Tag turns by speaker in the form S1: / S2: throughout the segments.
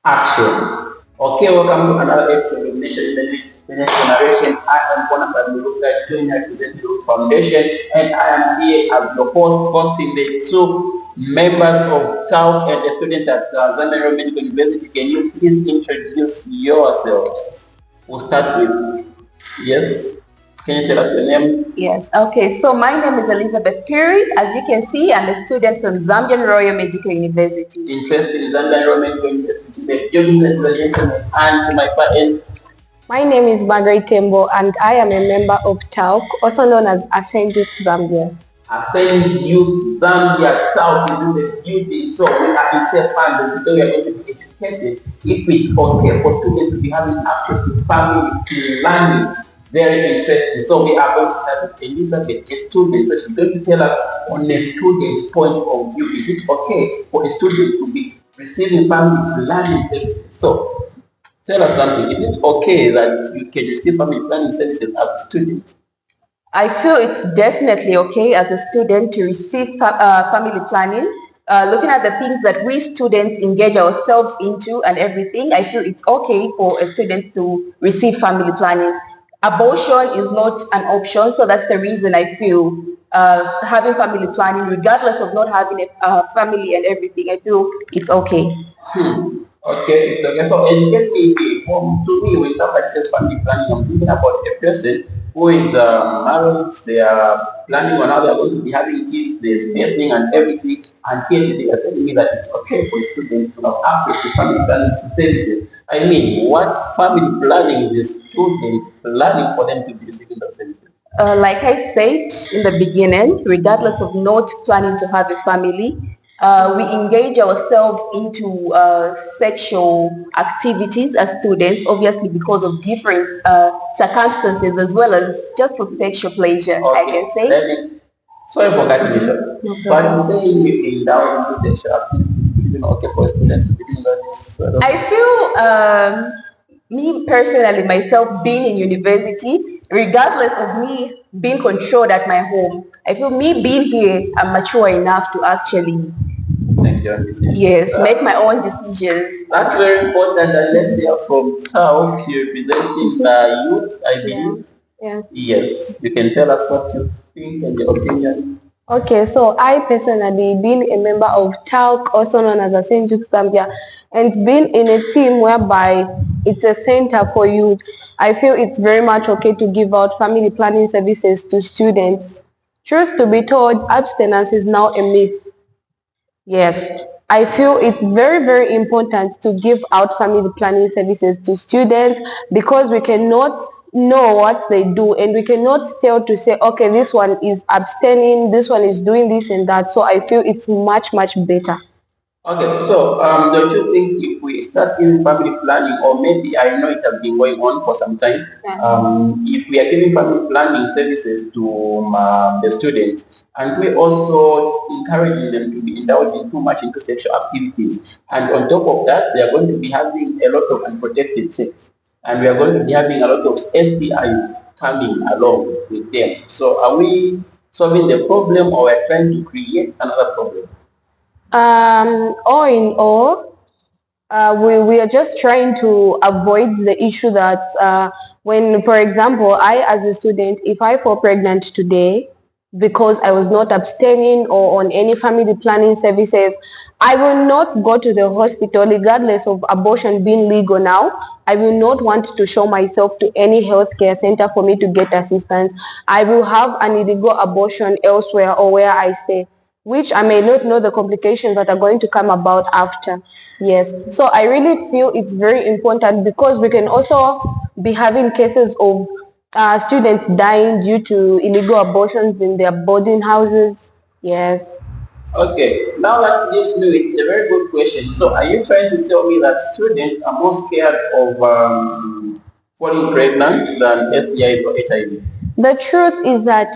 S1: Action. Okay, welcome to another episode of Nation in the Next Generation. I am Bonafide Muruka, Junior Student Youth Foundation, and I am here as your host, hosting the two members of TALC and a student at Zambia Medical University. Can you please introduce yourselves? We'll start with, yes, can you tell us your name?
S2: Yes, okay. So my name is Elizabeth Perry. As you can see, I'm a student from Zambian Royal Medical University.
S1: Interested in Zambia Royal Medical University, the building and to my far end.
S3: My name is Margaret Tembo and I am a member of TALC, also known as Ascend Youth Zambia.
S1: Ascend Youth Zambia TALC is in the building, so we are in safe hands because we are going to be educated if it's okay for students to be having access to family planning. Very interesting. So we are going to have Elizabeth, a student, so she's going to tell us on a student's point of view, is it okay for a student to be receiving family planning services? So tell us something. Is it okay that you can receive family planning services as a student?
S2: I feel it's definitely okay as a student to receive family planning. Looking at the things that we students engage ourselves into and everything, I feel it's okay for a student to receive family planning. Abortion is not an option, so that's the reason I feel having family planning, regardless of not having a family and everything, I feel it's okay.
S1: Okay, it's okay. So educate me. To me, when somebody says family planning, I'm thinking about a person who is married. They are planning on how they are going to be having kids. There's spacing and everything. And here they are telling me that it's okay for students to have access to family planning services. I mean, what family planning is the student planning for them to be receiving the services?
S2: Like I said in the beginning, regardless of not planning to have a family, we engage ourselves into sexual activities as students, obviously because of different circumstances as well as just for sexual pleasure, okay. I can say.
S1: Sorry for cutting you short, but you say you endow into sexual activities, okay for students to be doing that?
S2: I feel me personally, myself being in university, regardless of me being controlled at my home, I feel me being here, I'm mature enough to actually make my own decisions.
S1: That's very important. And let's hear from TALC, representing the youth, I believe.
S3: Yes.
S1: Yes, you can tell us what you think and your opinion.
S3: Okay, so I personally, being a member of TALC, also known as Ascend Youth Zambia, and being in a team whereby it's a center for youth, I feel it's very much okay to give out family planning services to students. Truth to be told, abstinence is now a myth. Yes, I feel it's very, very important to give out family planning services to students because we cannot know what they do and we cannot tell to say, okay, this one is abstaining, this one is doing this and that. So I feel it's much, much better.
S1: Okay, so don't you think if we start giving family planning, or maybe I know it has been going on for some time,
S3: yes.
S1: If we are giving family planning services to the students, and we also encouraging them to be indulging too much into sexual activities, and on top of that, they are going to be having a lot of unprotected sex, and we are going to be having a lot of STIs coming along with them. So are we solving the problem, or we're trying to create another problem?
S3: All in all, we are just trying to avoid the issue that when, for example, I as a student, if I fall pregnant today because I was not abstaining or on any family planning services, I will not go to the hospital regardless of abortion being legal now. I will not want to show myself to any healthcare center for me to get assistance. I will have an illegal abortion elsewhere or where I stay, which I may not know the complications that are going to come about after. Yes, so I really feel it's very important because we can also be having cases of students dying due to illegal abortions in their boarding houses. Yes.
S1: Okay, now that gives me with a very good question. So are you trying to tell me that students are more scared of falling pregnant than STIs or HIV?
S3: The truth is that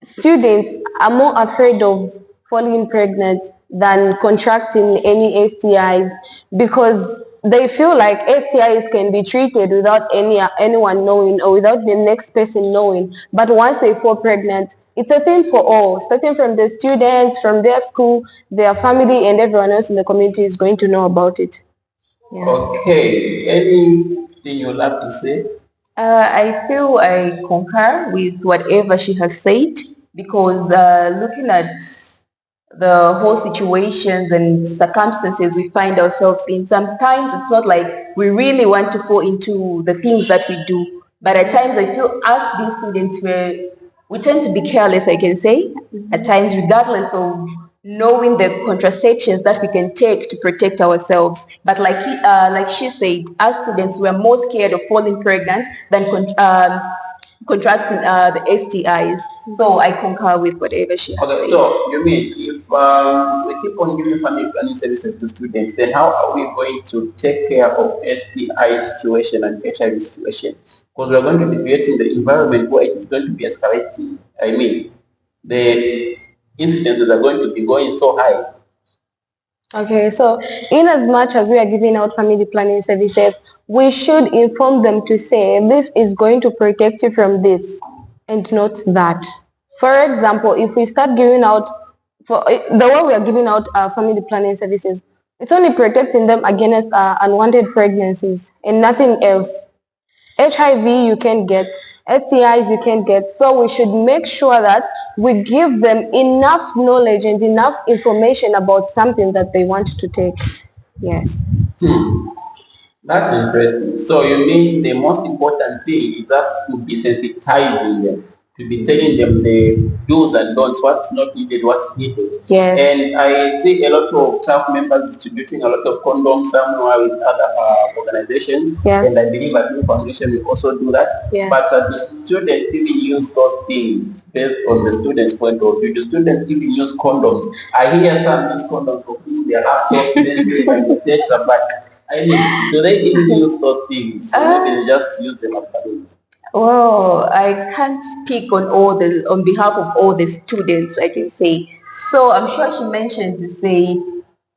S3: students are more afraid of falling pregnant than contracting any STIs because they feel like STIs can be treated without anyone knowing or without the next person knowing. But once they fall pregnant, it's a thing for all, starting from the students, from their school, their family, and everyone else in the community is going to know about it. Yeah.
S1: Okay, anything you'd like to say?
S2: I feel I concur with whatever she has said because looking at the whole situations and circumstances we find ourselves in, sometimes it's not like we really want to fall into the things that we do. But at times I feel as these students we tend to be careless, I can say, at times regardless of knowing the contraceptions that we can take to protect ourselves. But like she said, as students, we are more scared of falling pregnant than contracting the STIs. So I concur with whatever she has
S1: Okay,
S2: said.
S1: so you mean if we keep on giving family planning services to students, then how are we going to take care of STI situation and HIV situation? Because we're going to be creating the environment where it is going to be escalating. I mean, the incidences are going to be going so high.
S3: Okay, so in as much as we are giving out family planning services, we should inform them to say this is going to protect you from this and not that. For example, if we start giving out, the way we are giving out family planning services, it's only protecting them against unwanted pregnancies and nothing else. HIV you can get, STIs you can get. So we should make sure that we give them enough knowledge and enough information about something that they want to take. Yes.
S1: That's interesting. So you mean the most important thing is just to be sensitizing them, to be telling them the do's and don'ts, what's not needed, what's needed.
S3: Yes.
S1: And I see a lot of staff members distributing a lot of condoms somewhere with other organizations.
S3: Yes.
S1: And I believe at New Foundation will also do that.
S3: Yeah.
S1: But the students even use those things based on the students' point of view. The students even use condoms. I hear some use condoms for putting their laptops, pencils, and etc. But I mean, do they even use those things? Or maybe they just use them as balloons?
S2: Well, I can't speak on behalf of all the students, I can say. So I'm sure she mentioned to say,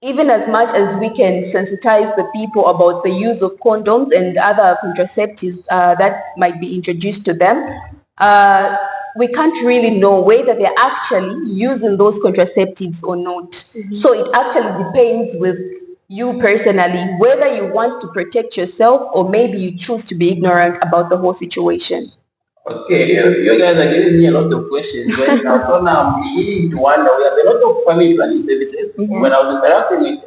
S2: even as much as we can sensitize the people about the use of condoms and other contraceptives that might be introduced to them, uh, we can't really know whether they're actually using those contraceptives or not. So it actually depends with you personally, whether you want to protect yourself or maybe you choose to be ignorant about the whole situation.
S1: Okay, you guys are giving me a lot of questions. So now I'm beginning to wonder. We have a lot of family planning services. When I was interacting with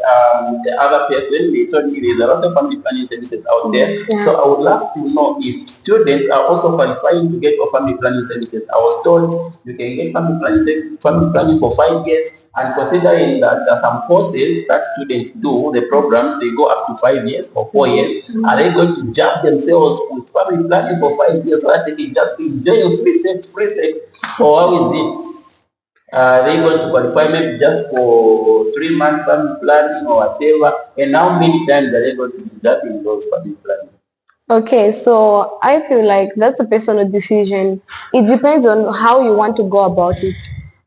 S1: the other person, they told me there's a lot of family planning services out there.
S3: Yeah.
S1: So I would love to know if students are also qualifying to get family planning services. I was told you can get family planning for 5 years, and considering that some courses that students do, the programs, they go up to 5 years or 4 years. Are they going to jump themselves with family planning for 5 years so that they can just be enjoying free sex, or how is it? They going to qualify maybe just for 3 months family planning or whatever, and how many times are they going to be jumping those family planning?
S3: Okay, so I feel like that's a personal decision. It depends on how you want to go about it.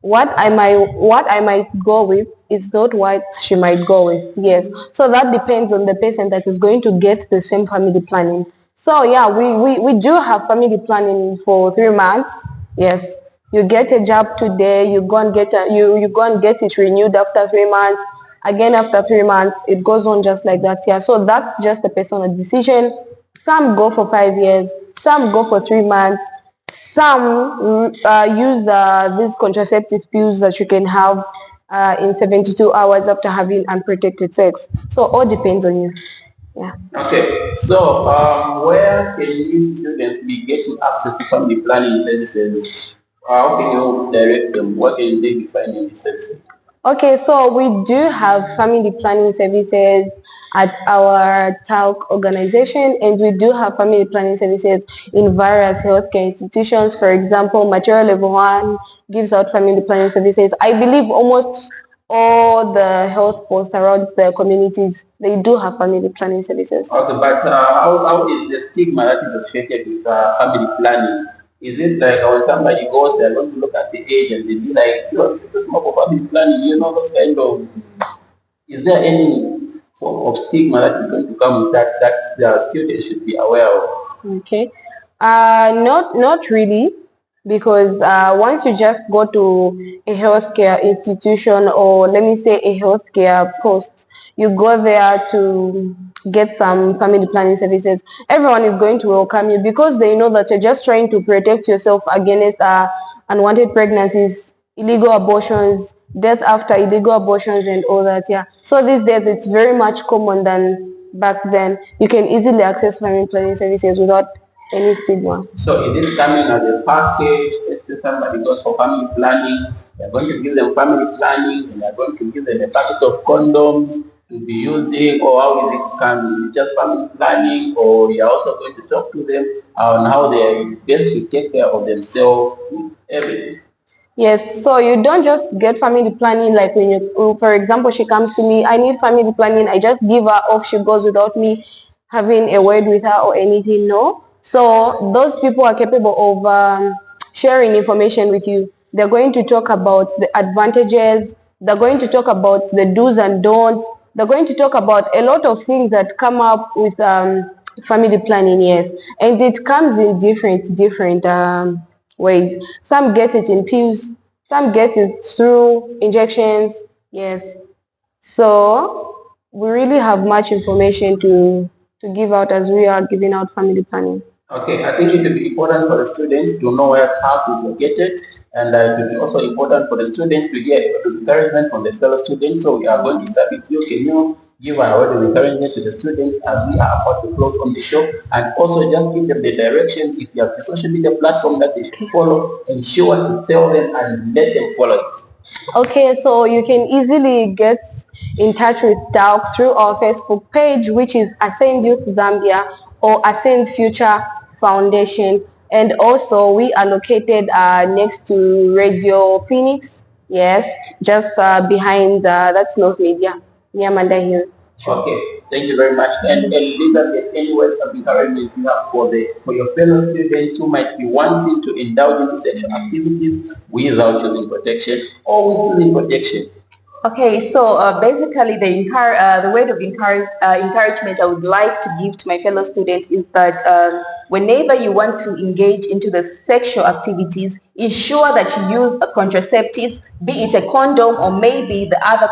S3: What I might go with is not what she might go with. Yes. So that depends on the person that is going to get the same family planning. So yeah, we do have family planning for 3 months. Yes. You get a job today, you go and get you go and get it renewed after 3 months. Again after 3 months, it goes on just like that. Yeah. So that's just a personal decision. Some go for 5 years, some go for 3 months, some use these contraceptive pills that you can have in 72 hours after having unprotected sex. So all depends on you. Yeah.
S1: Okay, so where can these students be getting access to family planning services? How can you direct them? What can they be finding these services?
S3: Okay, so we do have family planning services at our TALC organization, and we do have family planning services in various healthcare institutions. For example, Material Level 1 gives out family planning services. I believe almost all the health posts around the communities, they do have family planning services.
S1: Okay, but how is the stigma that is associated with family planning? Is it like when somebody goes, they're going to look at the age and they be like, you are too small for family planning, you know, those kind of. Is there any form of stigma that is going to come with that the students should be aware of?
S3: Okay. Not really, because once you just go to a healthcare institution, or let me say a healthcare post, you go there to get some family planning services, everyone is going to welcome you because they know that you're just trying to protect yourself against unwanted pregnancies, illegal abortions, death after illegal abortions, and all that. Yeah. So these days it's very much common than back then. You can easily access family planning services without any stigma.
S1: So is it coming as a package? Let's say somebody goes for family planning, they're going to give them family planning, and they're going to give them a packet of condoms to be using, or how is it coming? Is it just family planning, or you're also going to talk to them on how they best to take care of themselves with everything?
S3: Yes, so you don't just get family planning like when you, for example, she comes to me, I need family planning, I just give her off, she goes without me having a word with her or anything, no. So those people are capable of sharing information with you. They're going to talk about the advantages, they're going to talk about the do's and don'ts, they're going to talk about a lot of things that come up with family planning, yes. And it comes in different ways. Some get it in pills, some get it through injections. Yes. So we really have much information to give out as we are giving out family planning.
S1: Okay, I think it will be important for the students to know where TALC is located, and it will be also important for the students to get encouragement from the fellow students. So we are going to start with you. Can you give a word of encouragement to the students as we are about to close on the show, and also just give them the direction if you have a social media platform that they should follow, ensure to tell them and let them follow it.
S3: Okay, so you can easily get in touch with TALC through our Facebook page, which is Ascend Youth Zambia or Ascend Future Foundation. And also we are located next to Radio Phoenix. Yes, just behind, that's North Media, near Manda Hill.
S1: Okay, thank you very much. And Elizabeth, any words of encouragement you have for your fellow students who might be wanting to indulge into sexual activities without using protection or with using protection?
S2: Okay, so basically the word of encouragement I would like to give to my fellow students is that whenever you want to engage into the sexual activities, ensure that you use contraceptives, be it a condom or maybe the other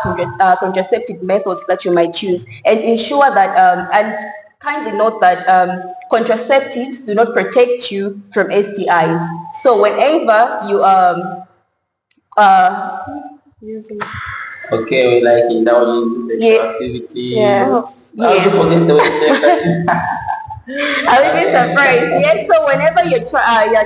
S2: contraceptive methods that you might use, and ensure that, and kindly note that contraceptives do not protect you from STIs. So whenever you using
S1: Okay, we like indulging in sexual activities.
S3: Yes.
S1: How do you forget the way sex?
S2: I will be surprised. Yes, so whenever you're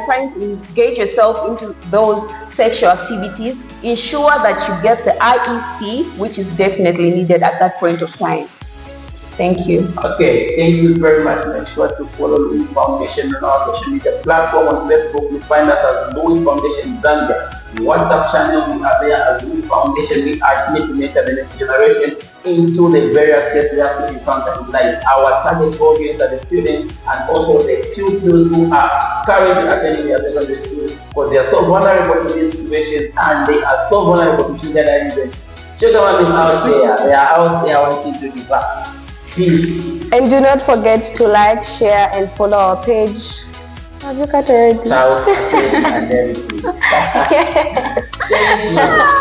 S2: trying to engage yourself into those sexual activities, ensure that you get the IEC, which is definitely needed at that point of time. Thank you.
S1: Okay, thank you very much. Make sure to follow Louis Foundation on our social media platform. On Facebook, we find us as Louis Foundation Zambia. WhatsApp channel, we are there as Louis Foundation. We are here to nurture the next generation into the various steps we have to encounter in life. Our target audience are the students and also the pupils who are currently attending their secondary school, because they are so vulnerable to this situation and they are so vulnerable to sugar daddies. Sugar mummies out there, they are out there wanting to give back. Peace.
S3: And do not forget to like, share, and follow our page. Have you got already?
S1: Ciao, and everything. Thank you.